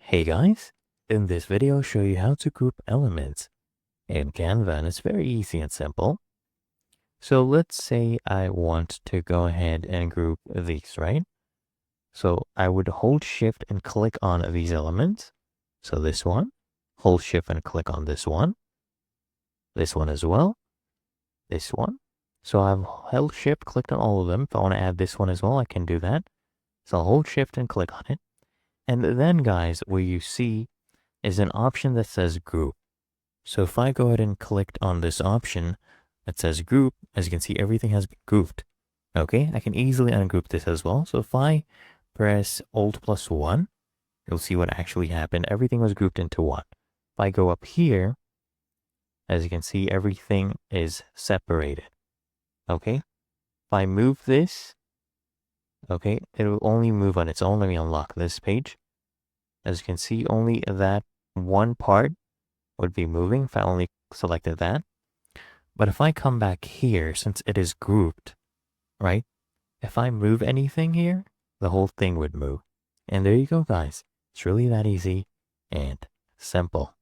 Hey guys, in this video I'll show you how to group elements in Canva, and it's very easy and simple. So let's say I want to go ahead and group these, right? So I would hold shift and click on these elements. So this one, hold shift and click on this one as well, this one. So I've held shift, clicked on all of them. If I want to add this one as well, I can do that. So I'll hold shift and click on it. And then guys, where you see is an option that says group. So if I go ahead and click on this option that says group, as you can see, everything has been grouped. Okay, I can easily ungroup this as well. So if I press Alt+1, you'll see what actually happened. Everything was grouped into one. If I go up here, as you can see, everything is separated. Okay, if I move this, okay, it will only move on its own. Let me unlock this page. As you can see, only that one part would be moving if I only selected that. But if I come back here, since it is grouped, right? If I move anything here, the whole thing would move. And there you go, guys. It's really that easy and simple.